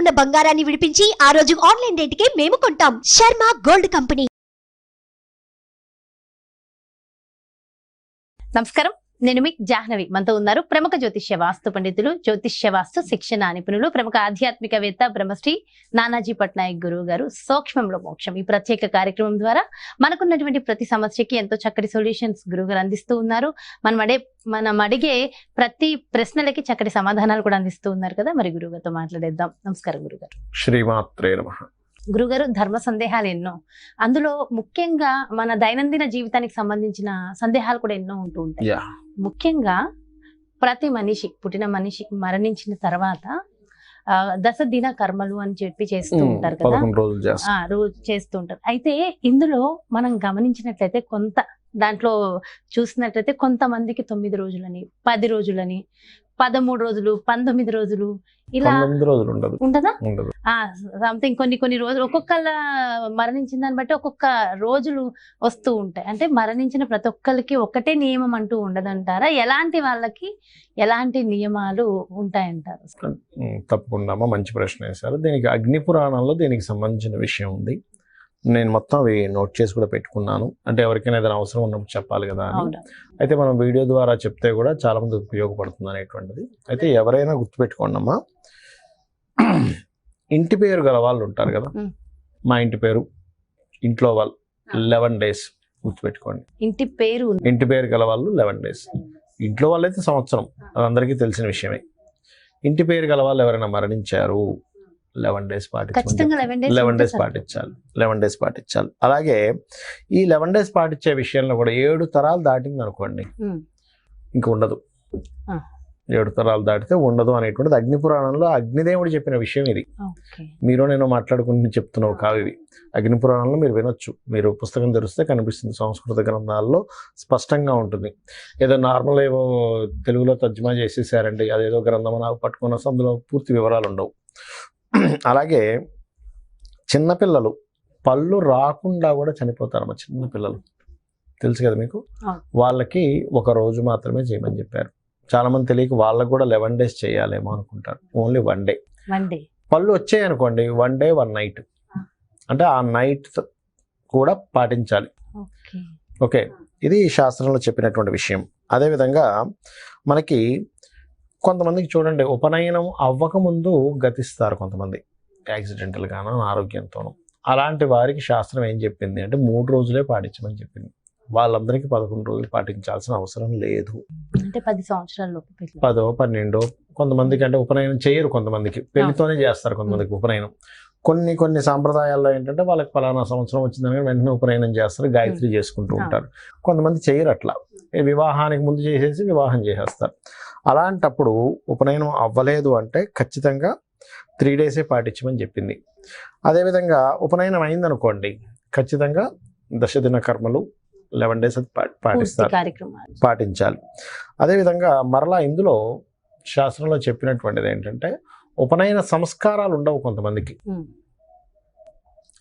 ఉన్న బంగారాన్ని విడిపించి ఆ రోజు ఆన్లైన్ రేటుకే మేము కొంటాం. Sharma gold company. నమస్కారం, నేను మీ జాహ్నవి. మనతో ఉన్నారు ప్రముఖ జ్యోతిష్య వాస్తు పండితులు, జ్యోతిష్య వాస్తు శిక్షణ నిపుణులు, ప్రముఖ ఆధ్యాత్మికవేత్త బ్రహ్మశ్రీ నానాజీ పట్నాయక్ గురువు గారు. సూక్ష్మంలో మోక్షం ఈ ప్రత్యేక కార్యక్రమం ద్వారా మనకున్నటువంటి ప్రతి సమస్యకి ఎంతో చక్కటి సొల్యూషన్స్ గురువు గారు అందిస్తూ ఉన్నారు. మనం అడిగే ప్రతి ప్రశ్నలకి చక్కటి సమాధానాలు కూడా అందిస్తూ ఉన్నారు కదా. మరి గురువుగారితో మాట్లాడేద్దాం. నమస్కారం గురుగారు. శ్రీమాత్రే నమః. గురుగారు, ధర్మ సందేహాలు ఎన్నో, అందులో ముఖ్యంగా మన దైనందిన జీవితానికి సంబంధించిన సందేహాలు కూడా ఎన్నో ఉంటూ ఉంటాయి. ముఖ్యంగా ప్రతి మనిషి, పుట్టిన మనిషి మరణించిన తర్వాత దశ దిన కర్మలు అని చెప్పి చేస్తూ ఉంటారు కదా, రోజు చేస్తూ ఉంటారు. అయితే ఇందులో మనం గమనించినట్లయితే దాంట్లో చూసినట్లయితే కొంతమందికి 9 రోజులని, 10 రోజులని, 13 రోజులు, 19 రోజులు ఇలా ఉండదా? సంథింగ్ కొన్ని రోజులు ఒక్కొక్కళ్ళ మరణించిన దాన్ని బట్టి ఒక్కొక్క రోజులు వస్తూ ఉంటాయి. అంటే మరణించిన ప్రతి ఒక్కరికి ఒకటే నియమం అంటూ ఉండదంటారా? ఎలాంటి వాళ్ళకి ఎలాంటి నియమాలు ఉంటాయంటారు? తప్పకుండా మంచి ప్రశ్న వేశారు. దీనికి అగ్ని పురాణంలో దీనికి సంబంధించిన విషయం ఉంది. నేను మొత్తం అవి నోట్ చేసి కూడా పెట్టుకున్నాను. అంటే ఎవరికైనా ఏదైనా అవసరం ఉన్నప్పుడు చెప్పాలి కదా అని. అయితే మనం వీడియో ద్వారా చెప్తే కూడా చాలా మంది ఉపయోగపడుతుంది అనేటువంటిది. అయితే ఎవరైనా గుర్తుపెట్టుకోండి అమ్మా, ఇంటి పేరు గల వాళ్ళు ఉంటారు కదా, మా ఇంటి పేరు, ఇంట్లో వాళ్ళు 11 days గుర్తుపెట్టుకోండి. ఇంటి పేరు గల వాళ్ళు 11 days. ఇంట్లో వాళ్ళైతే సంవత్సరం, అది అందరికీ తెలిసిన విషయమే. ఇంటి పేరు గల వాళ్ళు ఎవరైనా మరణించారు, 11 days పాటించాలి. 11 days పాటించాలి. అలాగే ఈ 11 days పాటించే విషయంలో కూడా 7 తరాలు దాటింది అనుకోండి, ఇంక ఉండదు. 7 తరాలు దాటితే ఉండదు అనేటువంటిది అగ్ని పురాణంలో అగ్నిదేవుడు చెప్పిన విషయం ఇది. మీరు నేను మాట్లాడుకుని చెప్తున్నావు కాదు ఇది. అగ్ని పురాణంలో మీరు వినొచ్చు, మీరు పుస్తకం తెరిస్తే కనిపిస్తుంది. సంస్కృత గ్రంథాల్లో స్పష్టంగా ఉంటుంది. ఏదో నార్మల్ ఏవో తెలుగులో తర్జుమా చేసేసారండి, అదేదో గ్రంథం నాకు పట్టుకున్న అందులో పూర్తి వివరాలు ఉండవు. అలాగే చిన్నపిల్లలు పళ్ళు రాకుండా కూడా చనిపోతారమ్మా. చిన్నపిల్లలు తెలుసు కదా మీకు, వాళ్ళకి 1 రోజు మాత్రమే చేయమని చెప్పారు. చాలా మంది తెలియక వాళ్ళకు కూడా 11 days చేయాలేమో అనుకుంటారు. Only 1 day. పళ్ళు వచ్చాయి అనుకోండి, 1 day 1 night, అంటే ఆ నైట్ కూడా పాటించాలి. ఓకే, ఇది శాస్త్రంలో చెప్పినటువంటి విషయం. అదేవిధంగా మనకి కొంతమందికి చూడండి, ఉపనయనం అవ్వకముందు గతిస్తారు కొంతమంది, యాక్సిడెంటల్ గానో అనారోగ్యంతోనూ. అలాంటి వారికి శాస్త్రం ఏం చెప్పింది అంటే 3 రోజులే పాటించమని చెప్పింది. వాళ్ళందరికీ 11 రోజులు పాటించాల్సిన అవసరం లేదు. అంటే 10 సంవత్సరాలు 10, 12. కొంతమందికి అంటే ఉపనయనం చేయరు, కొంతమందికి పెళ్లితోనే చేస్తారు, కొంతమందికి ఉపనయనం. కొన్ని సాంప్రదాయాల్లో ఏంటంటే వాళ్ళకి పలానా సంవత్సరం వచ్చిందని వెంటనే ఉపనయనం చేస్తారు, గాయత్రి చేసుకుంటూ ఉంటారు. కొంతమంది చేయరు అట్లా, వివాహానికి ముందు చేసేసి వివాహం చేసేస్తారు. అలాంటప్పుడు ఉపనయనం అవ్వలేదు అంటే ఖచ్చితంగా 3 days పాటించమని చెప్పింది. అదేవిధంగా ఉపనయనం అయిందనుకోండి, ఖచ్చితంగా దశదిన కర్మలు 11 days పాటించాలి. అదేవిధంగా మరలా ఇందులో శాస్త్రంలో చెప్పినటువంటిది ఏంటంటే ఉపనయన సంస్కారాలు ఉండవు కొంతమందికి.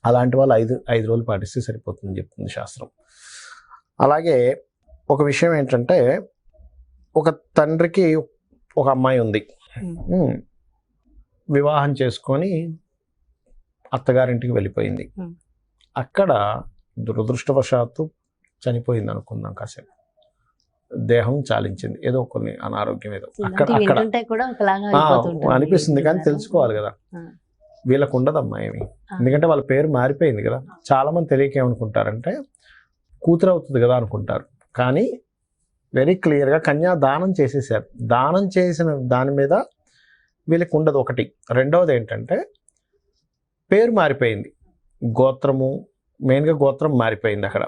అలాంటి వాళ్ళు 5 రోజులు పాటిస్తే సరిపోతుందని చెప్తుంది శాస్త్రం. అలాగే ఒక విషయం ఏంటంటే, ఒక తండ్రికి ఒక అమ్మాయి ఉంది, వివాహం చేసుకొని అత్తగారింటికి వెళ్ళిపోయింది. అక్కడ దురదృష్టవశాత్తు చనిపోయింది అనుకుందాం, కాసేపు దేహం చాలించింది, ఏదో కొన్ని అనారోగ్యం ఏదో అక్కడ అనిపిస్తుంది. కానీ తెలుసుకోవాలి కదా, వీళ్ళకు ఉండదమ్మా ఏమి, ఎందుకంటే వాళ్ళ పేరు మారిపోయింది కదా. చాలా మంది తెలియక ఏమనుకుంటారంటే కూతురు అవుతుంది కదా అనుకుంటారు, కానీ వెరీ క్లియర్గా కన్యాదానం చేసేసారు. దానం చేసిన దాని మీద వీళ్ళకి ఉండదు ఒకటి. రెండవది ఏంటంటే పేరు మారిపోయింది, గోత్రము, మెయిన్గా గోత్రం మారిపోయింది, అక్కడ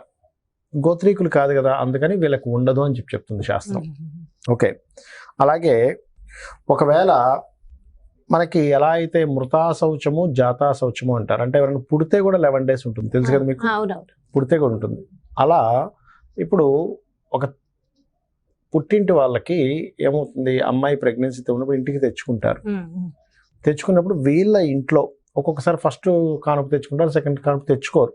గోత్రీకులు కాదు కదా, అందుకని వీళ్ళకి ఉండదు అని చెప్తుంది శాస్త్రం. ఓకే, అలాగే ఒకవేళ మనకి ఎలా అయితే మృతా శౌచము జాతా శౌచము అంటారు, అంటే ఎవరైనా పుడితే కూడా 11 days ఉంటుంది, తెలుసు కదా మీకు, పుడితే కూడా ఉంటుంది. అలా ఇప్పుడు ఒక పుట్టింటి వాళ్ళకి ఏమవుతుంది, అమ్మాయి ప్రెగ్నెన్సీతో ఉన్నప్పుడు ఇంటికి తెచ్చుకుంటారు. తెచ్చుకున్నప్పుడు వీళ్ళ ఇంట్లో ఒక్కొక్కసారి ఫస్ట్ కానుపు తెచ్చుకుంటారు, సెకండ్ కానుపు తెచ్చుకోరు.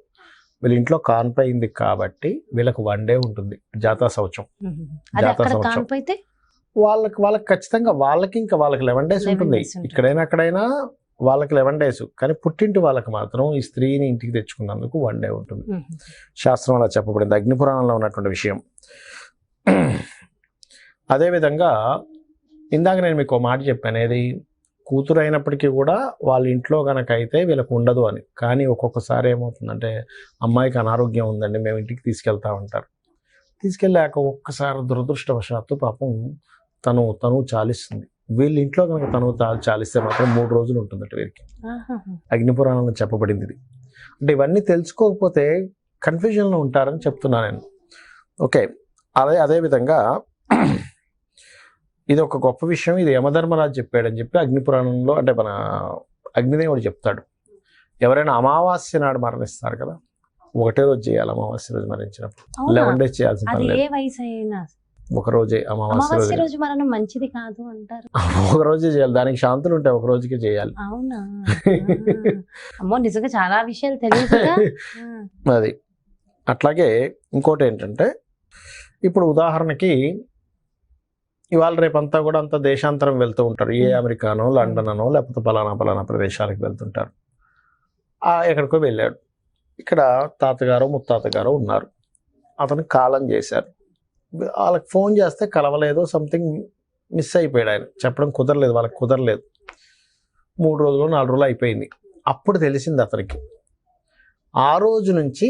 వీళ్ళ ఇంట్లో కాన్పు అయింది కాబట్టి వీళ్ళకి 1 day ఉంటుంది జాతా శౌచం. జాతా శౌచం వాళ్ళకి ఖచ్చితంగా వాళ్ళకి ఇంకా వాళ్ళకి 11 days ఉంటుంది. ఇక్కడైనా అక్కడైనా వాళ్ళకి 11 days, కానీ పుట్టింటి వాళ్ళకి మాత్రం ఈ స్త్రీని ఇంటికి తెచ్చుకున్నందుకు 1 day ఉంటుంది. శాస్త్రం అలా చెప్పబడింది, అగ్నిపురాణంలో ఉన్నటువంటి విషయం. అదేవిధంగా ఇందాక నేను మీకు ఒక మాట చెప్పాను, ఏది కూతురు అయినప్పటికీ కూడా వాళ్ళ ఇంట్లో కనుక అయితే వీళ్ళకు ఉండదు అని. కానీ ఒక్కొక్కసారి ఏమవుతుందంటే అమ్మాయికి అనారోగ్యం ఉందండి మేము ఇంటికి తీసుకెళ్తా ఉంటారు. తీసుకెళ్ళాక ఒక్కసారి దురదృష్టవశాత్తు పాపం తను చాలిస్తుంది. వీళ్ళ ఇంట్లో కనుక తను చాలిస్తే మాత్రం 3 రోజులు ఉంటుందట వీరికి. అగ్నిపురాణంలో చెప్పబడింది ఇది. అంటే ఇవన్నీ తెలుసుకోకపోతే కన్ఫ్యూజన్లో ఉంటారని చెప్తున్నాను నేను. ఓకే, అదేవిధంగా ఇది ఒక గొప్ప విషయం. ఇది యమధర్మరాజు చెప్పాడని చెప్పి అగ్నిపురాణంలో, అంటే మన అగ్నిదేవుడు చెప్తాడు. ఎవరైనా అమావాస్య నాడు మరణిస్తారు కదా, ఒకటే రోజు చేయాలి. అమావాస్య రోజు మరణించినప్పుడు 11 days చేయాల్సిన పని లేదు. ఒక రోజే అమావాస్య రోజు మరణం మంచిది కాదు అంటారు. ఒక రోజే చేయాలి, దానికి శాంతులు ఉంటాయి, ఒక రోజుకే చేయాలి. అవునా? అమ్మో, నిజంగా చాలా విషయాలు తెలియదుగా. అది అట్లాగే ఇంకోటి ఏంటంటే, ఇప్పుడు ఉదాహరణకి ఇవాళ రేపంతా కూడా అంత దేశాంతరం వెళ్తూ ఉంటారు. ఏ అమెరికానో, లండన్ అనో, లేకపోతే పలానా ప్రదేశాలకు వెళ్తుంటారు. ఎక్కడికో వెళ్ళాడు. ఇక్కడ తాతగారో ముత్తాతగారో ఉన్నారు, అతను కాలం చేశారు. వాళ్ళకి ఫోన్ చేస్తే కలవలేదు, సంథింగ్ మిస్ అయిపోయాడు. ఆయన చెప్పడం కుదరలేదు, వాళ్ళకి కుదరలేదు. 3 రోజులు 4 రోజులు అయిపోయింది. అప్పుడు తెలిసింది అతనికి. ఆ రోజు నుంచి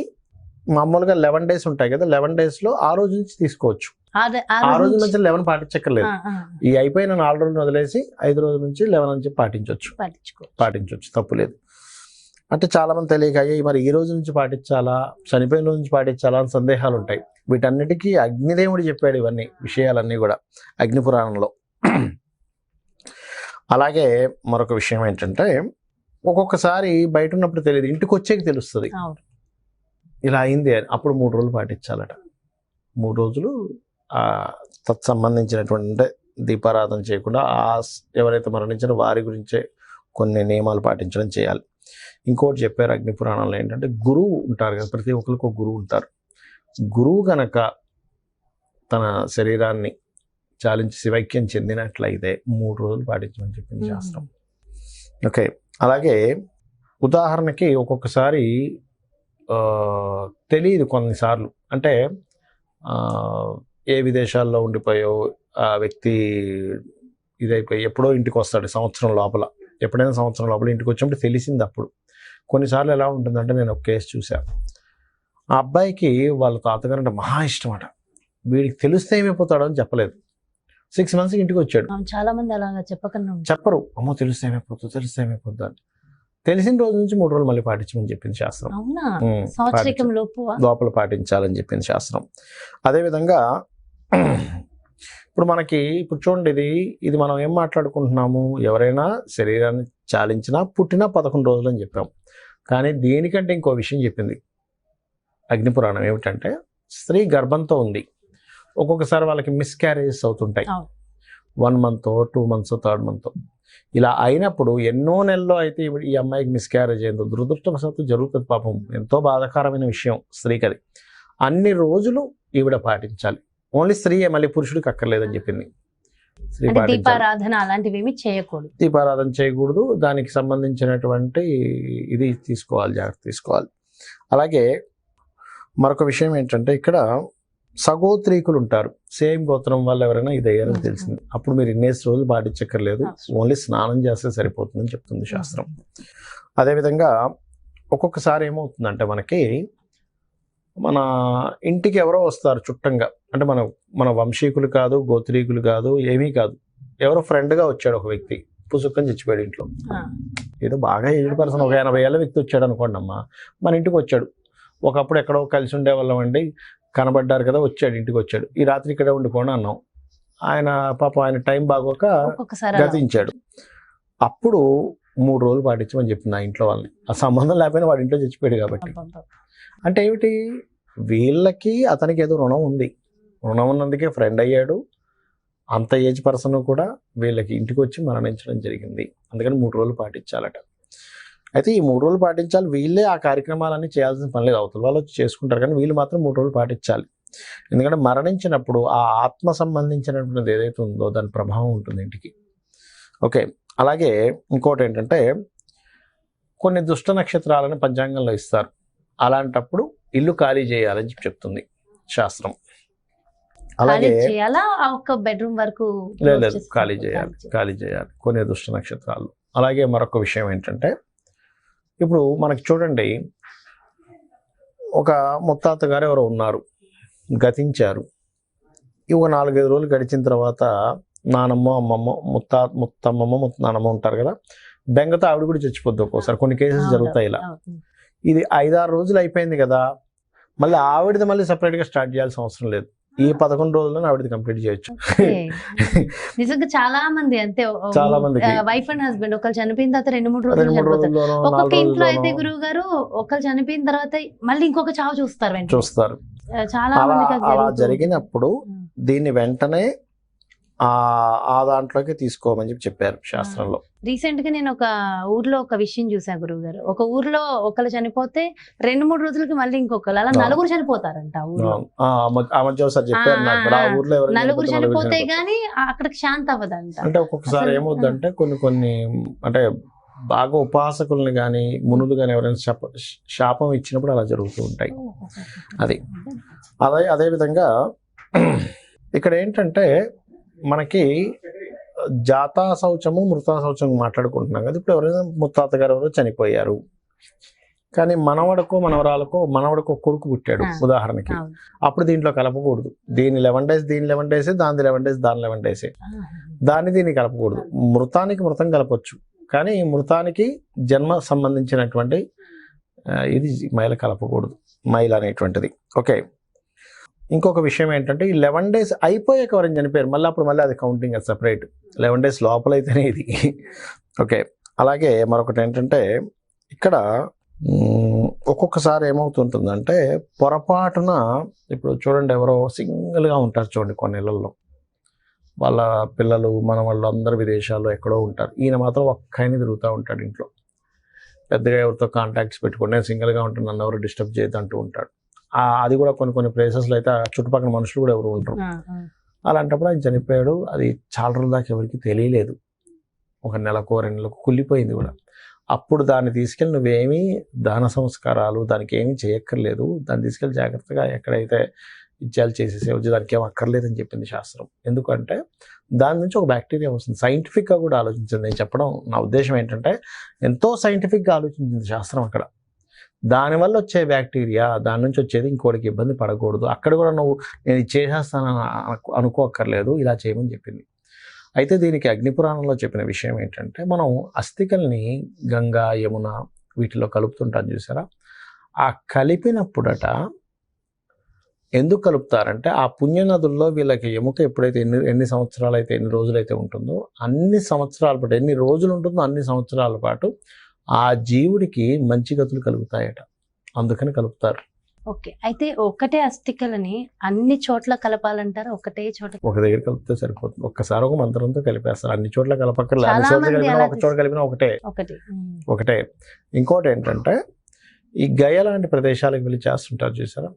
మామూలుగా 11 days ఉంటాయి కదా, 11 daysలో ఆ రోజు నుంచి తీసుకోవచ్చు. ఆ రోజు నుంచి 11 పాటించక్కర్లేదు. ఈ అయిపోయిన 4 రోజులు వదిలేసి 5 రోజుల నుంచి 11 నుంచి పాటించవచ్చు, తప్పులేదు. అంటే చాలా మంది తెలియక మరి ఈ రోజు నుంచి పాటించాలా, చనిపోయిన రోజు నుంచి పాటించాలా అని సందేహాలు ఉంటాయి. వీటన్నిటికీ అగ్నిదేవుడు చెప్పాడు ఇవన్నీ విషయాలన్నీ కూడా అగ్నిపురాణంలో. అలాగే మరొక విషయం ఏంటంటే, ఒక్కొక్కసారి బయట ఉన్నప్పుడు తెలియదు, ఇంటికి వచ్చేకి తెలుస్తుంది ఇలా అయింది అని. అప్పుడు 3 రోజులు పాటించాలట. 3 రోజులు తత్సంబంధించినటువంటి, అంటే దీపారాధన చేయకుండా ఎవరైతే మరణించారో వారి గురించే కొన్ని నియమాలు పాటించడం చేయాలి. ఇంకోటి చెప్పారు అగ్నిపురాణంలో ఏంటంటే, గురువు ఉంటారు కదా, ప్రతి ఒక్కరికి ఒక గురువు ఉంటారు. గురువు గనక తన శరీరాన్ని చాలించి శివైక్యం చెందినట్లయితే 3 రోజులు పాటించమని చెప్పింది శాస్త్రం. ఓకే, అలాగే ఉదాహరణకి ఒక్కొక్కసారి తెలియదు కొన్నిసార్లు, అంటే ఏ విదేశాల్లో ఉండిపోయో ఆ వ్యక్తి ఇదైపోయి ఎప్పుడో ఇంటికి వస్తాడు సంవత్సరం లోపల. ఎప్పుడైనా సంవత్సరం లోపల ఇంటికి వచ్చినప్పుడు తెలిసింది. అప్పుడు కొన్నిసార్లు ఎలా ఉంటుందంటే, నేను ఒక కేసు చూశాను. ఆ అబ్బాయికి వాళ్ళ తాతగారు అంటే మహా ఇష్టం అట. వీడికి తెలిస్తే ఏమైపోతాడో అని చెప్పలేదు. 6 months ఇంటికి వచ్చాడు. చాలా మంది అలాగా చెప్పరు, అమ్మో తెలిస్తే ఏమైపోద్దు అని. తెలిసిన రోజు నుంచి 3 రోజులు మళ్ళీ పాటించమని చెప్పింది శాస్త్రం. లోపల పాటించాలని చెప్పింది శాస్త్రం. అదేవిధంగా ఇప్పుడు చూడండి, ఇది మనం ఏం మాట్లాడుకుంటున్నాము, ఎవరైనా శరీరాన్ని చాలించినా పుట్టినా 11 రోజులు అని చెప్పాం. కానీ దీనికంటే ఇంకో విషయం చెప్పింది అగ్నిపురాణం. ఏమిటంటే, స్త్రీ గర్భంతో ఉంది, ఒక్కొక్కసారి వాళ్ళకి మిస్క్యారేజెస్ అవుతుంటాయి. 1 month, 2 months, 3rd month ఇలా అయినప్పుడు ఎన్నో నెలల్లో అయితే ఈ అమ్మాయికి మిస్క్యారేజ్ అయిందో, దురదృష్టవశాత్తు జరుగుతుంది పాపం. ఎంతో బాధాకరమైన విషయం స్త్రీకి అది. అన్ని రోజులు ఈవిడ పాటించాలి. ఓన్లీ స్త్రీయే, మళ్ళీ పురుషుడికి అక్కర్లేదని చెప్పింది. దీపారాధన అలాంటివి చేయకూడదు. దానికి సంబంధించినటువంటి ఇది జాగ్రత్త తీసుకోవాలి. అలాగే మరొక విషయం ఏంటంటే, ఇక్కడ సగోత్రీకులు ఉంటారు, సేమ్ గోత్రం వాళ్ళు ఎవరైనా ఇది అయ్యారని తెలిసింది. అప్పుడు మీరు ఇన్నేసి రోజులు పాటించక్కర్లేదు, ఓన్లీ స్నానం చేస్తే సరిపోతుందని చెప్తుంది శాస్త్రం. అదేవిధంగా ఒక్కొక్కసారి ఏమవుతుందంటే, మన ఇంటికి ఎవరో వస్తారు చుట్టంగా, అంటే మన వంశీకులు కాదు, గోత్రీకులు కాదు, ఏమీ కాదు, ఎవరో ఫ్రెండ్గా వచ్చాడు ఒక వ్యక్తి, పుసుక్కని చచ్చిపోయాడు ఇంట్లో. ఏదో బాగా ఏజ్డ్ పర్సన్, ఒక 80 ఏళ్ళ వ్యక్తి వచ్చాడు అనుకోండి అమ్మా, మన ఇంటికి వచ్చాడు. ఒకప్పుడు ఎక్కడో కలిసి ఉండేవాళ్ళం అండి, కనబడ్డారు కదా, వచ్చాడు, ఇంటికి వచ్చాడు. ఈ రాత్రి ఇక్కడే ఉండిపోండి అన్నాం. ఆయన టైం బాగోక గతించాడు. అప్పుడు 3 రోజులు పాటించమని చెప్పింది ఆ ఇంట్లో వాళ్ళని. ఆ సంబంధం లేకపోయినా వాడి ఇంట్లో చచ్చిపోయాడు కాబట్టి. అంటే ఏమిటి, వీళ్ళకి అతనికి ఏదో రుణం ఉంది, రుణం ఉన్నందుకే ఫ్రెండ్ అయ్యాడు. అంత ఏజ్ పర్సన్ కూడా వీళ్ళకి ఇంటికి వచ్చి మరణించడం జరిగింది. అందుకని 3 రోజులు పాటించాలట. అయితే ఈ 3 రోజులు పాటించాలి. వీళ్ళే ఆ కార్యక్రమాలన్నీ చేయాల్సిన పని లేదు, అవతల వాళ్ళు వచ్చి చేసుకుంటారు, కానీ వీళ్ళు మాత్రం 3 రోజులు పాటించాలి. ఎందుకంటే మరణించినప్పుడు ఆ ఆత్మ సంబంధించినటువంటిది ఏదైతే ఉందో దాని ప్రభావం ఉంటుంది ఇంటికి. ఓకే, అలాగే ఇంకోటి ఏంటంటే, కొన్ని దుష్ట నక్షత్రాలను పంచాంగంలో ఇస్తారు. అలాంటప్పుడు ఇల్లు ఖాళీ చేయాలని చెప్తుంది శాస్త్రం. అలాగే చేయాలా ఒక బెడ్రూమ్ వరకు లేదు ఖాళీ చేయాలి కొన్ని దుష్ట నక్షత్రాలు. అలాగే మరొక విషయం ఏంటంటే, ఇప్పుడు మనకి చూడండి, ఒక ముత్తాత గారు ఎవరో ఉన్నారు, గతించారు. ఒక 4-5 రోజులు గడిచిన తర్వాత నానమ్మ, అమ్మమ్మ, ముత్తమ్మమ్మ, నానమ్మ ఉంటారు కదా, బెంగతో ఆవిడ కూడా చచ్చిపోద్ది ఒక్కోసారి. కొన్ని కేసెస్ జరుగుతాయి ఇలా. ఇది 5-6 రోజులు అయిపోయింది కదా, మళ్ళీ ఆవిడది మళ్ళీ సపరేట్గా స్టార్ట్ చేయాల్సిన అవసరం లేదు. ఈ 11 రోజుల్లో ఆవిడది కంప్లీట్ చేయొచ్చు. నిజంగా చాలా మంది అంతే, చాలా మందికి వైఫ్ అండ్ హస్బెండ్ ఒకళ్ళు చనిపోయిన తర్వాత 2-3 రోజులు ఒక్కొక్క ఇంట్లో అయితే గురువు గారు ఒకళ్ళు చనిపోయిన తర్వాత మళ్ళీ ఇంకొక చావు చూస్తారు. చాలా అలా జరిగినప్పుడు దీన్ని వెంటనే ఆ దాంట్లోకి తీసుకోమని చెప్పారు శాస్త్రంలో. రీసెంట్ గా నేను ఒక ఊర్లో ఒక విషయం చూసా గురువు గారు. ఒక ఊర్లో ఒకళ్ళు చనిపోతే 2-3 రోజులకి మళ్ళీ ఇంకొకళ్ళు, అలా 4 చనిపోతారంట ఊర్లో. నలుగురు చనిపోతే గానీ అక్కడికి శాంతి అవ్వదంట. అంటే ఒక్కొక్కసారి ఏమవుద్దంటే కొన్ని అంటే బాగా ఉపాసకుల్ని కానీ మునులు కానీ ఎవరైనా శాపం ఇచ్చినప్పుడు అలా జరుగుతూ ఉంటాయి. అదే విధంగా ఇక్కడ ఏంటంటే, మనకి జాతా శౌచము మృతా శౌచము మాట్లాడుకుంటున్నాం కదా. ఇప్పుడు ఎవరైనా ముత్తాత గారు ఎవరో చనిపోయారు, కానీ మనవడికో కొడుకు పుట్టాడు ఉదాహరణకి, అప్పుడు దీంట్లో కలపకూడదు. దీని 11 days దీని 11 days, దాని 11 days దాని 11 days, దీన్ని కలపకూడదు. మృతానికి మృతం కలపొచ్చు, కానీ మృతానికి జన్మ సంబంధించినటువంటి ఇది మైల కలపకూడదు, మైల అనేటువంటిది. ఓకే, ఇంకొక విషయం ఏంటంటే, ఈ 11 days అయిపోయాక ఎవరైనా చనిపోయారు మళ్ళీ అది కౌంటింగ్, అది సపరేట్. 11 days లోపలైతేనే ఇది. ఓకే, అలాగే మరొకటి ఏంటంటే, ఇక్కడ ఒక్కొక్కసారి ఏమవుతుంటుందంటే, పొరపాటున ఇప్పుడు చూడండి, ఎవరో సింగిల్గా ఉంటారు చూడండి కొన్ని ఇళ్లలో, వాళ్ళ పిల్లలు మనవాళ్ళు అందరు విదేశాల్లో ఎక్కడో ఉంటారు, ఈయన మాత్రం ఒక్కైనా తిరుగుతూ ఉంటాడు ఇంట్లో. పెద్దగా ఎవరితో కాంటాక్ట్స్ పెట్టుకుని నేను సింగిల్గా ఉంటాను, నన్ను ఎవరు డిస్టర్బ్ చేయొద్దు అంటూ ఉంటాడు. అది కూడా కొన్ని ప్లేసెస్లో అయితే చుట్టుపక్కల మనుషులు కూడా ఎవరు ఉంటారు. అలాంటప్పుడు ఆయన చనిపోయాడు, అది చాలా రోజుల దాకా ఎవరికి తెలియలేదు, 1 నెలకో 2 నెలలకు కుళ్ళిపోయింది కూడా. అప్పుడు దాన్ని తీసుకెళ్ళి నువ్వేమీ దాన సంస్కారాలు దానికి ఏమీ చేయక్కర్లేదు, దాన్ని తీసుకెళ్ళి జాగ్రత్తగా ఎక్కడైతే ఇచ్చాలు చేసేసేవచ్చు, దానికి ఏం అక్కర్లేదని చెప్పింది శాస్త్రం. ఎందుకంటే దాని నుంచి ఒక బ్యాక్టీరియా వస్తుంది. సైంటిఫిక్గా కూడా ఆలోచించింది. నేను చెప్పడం నా ఉద్దేశం ఏంటంటే, ఎంతో సైంటిఫిక్గా ఆలోచించింది శాస్త్రం అక్కడ. దానివల్ల వచ్చే బ్యాక్టీరియా, దాని నుంచి వచ్చేది ఇంకోటికి ఇబ్బంది పడకూడదు, అక్కడ కూడా నువ్వు నేను ఇది చేసేస్తానని అనుకోక్కర్లేదు, ఇలా చేయమని చెప్పింది. అయితే దీనికి అగ్నిపురాణంలో చెప్పిన విషయం ఏంటంటే, మనం అస్థికల్ని గంగా, యమున వీటిలో కలుపుతుంటాం చూసారా, ఆ కలిపినప్పుడట ఎందుకు కలుపుతారంటే, ఆ పుణ్యనదుల్లో వీళ్ళకి ఎముక ఎప్పుడైతే ఎన్ని సంవత్సరాలు అయితే ఎన్ని రోజులైతే ఉంటుందో అన్ని సంవత్సరాల పాటు, ఎన్ని రోజులు ఉంటుందో అన్ని సంవత్సరాల పాటు ఆ జీవుడికి మంచి గతులు కలుగుతాయట, అందుకని కలుపుతారు. ఓకే, అయితే ఒకటే అస్థికలని అన్ని చోట్ల కలపాలంటారా? ఒకటే చోట ఒక దగ్గర కలిపితే సరిపోతుంది. ఒక్కసారి ఒక మంత్రంతో కలిపేస్తారు, అన్ని చోట్ల కలపక్కర్లేదు. అన్ని చోట్ల కలిపినా ఒక చోట కలిపినా ఒకటే. ఇంకోటి ఏంటంటే, ఈ గయ లాంటి ప్రదేశాలకు వెళ్ళి చేస్తుంటారు చూసారా,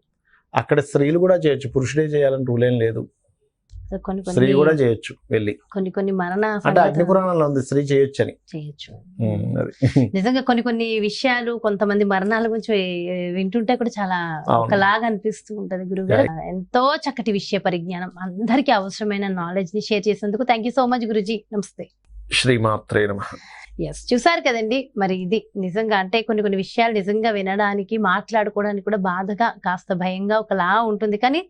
అక్కడ స్త్రీలు కూడా చేయొచ్చు, పురుషుడే చేయాలని రూల్ ఏం లేదు, స్త్రీ కూడా చేయొచ్చు వెళ్ళి. కొన్ని మరణ అంటే అగ్నిపురాణంలో ఉంది స్త్రీ చేయొచ్చు అని. నిజంగా కొన్ని విషయాలు, కొంతమంది మరణాల గురించి వింటుంటే కూడా చాలా ఒకలాగా అనిపిస్తూ ఉంటది. గురుగారు ఎంతో చక్కటి విషయ పరిజ్ఞానం, అందరికీ అవసరమైన నాలెడ్జ్ ని షేర్ చేసేందుకు thank you so much Guruji. నమస్తే. శ్రీమాత్రే నమః. చూసారు కదండి, మరి ఇది నిజంగా అంటే కొన్ని విషయాలు నిజంగా వినడానికి, మాట్లాడుకోవడానికి కూడా బాధగా, కాస్త భయంగా ఒకలా ఉంటుంది, కానీ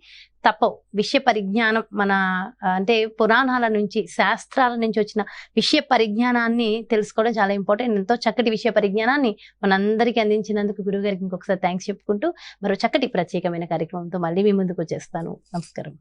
తప్పవు. విషయ పరిజ్ఞానం మన అంటే పురాణాల నుంచి, శాస్త్రాల నుంచి వచ్చిన విషయ పరిజ్ఞానాన్ని తెలుసుకోవడం చాలా ఇంపార్టెంట్. ఎంతో చక్కటి విషయ పరిజ్ఞానాన్ని మనందరికీ అందించినందుకు గురువుగారికి ఇంకొకసారి థ్యాంక్స్ చెప్పుకుంటూ, మరో చక్కటి ప్రత్యేకమైన కార్యక్రమంతో మళ్ళీ మీ ముందుకు వచ్చేస్తాను. నమస్కారం.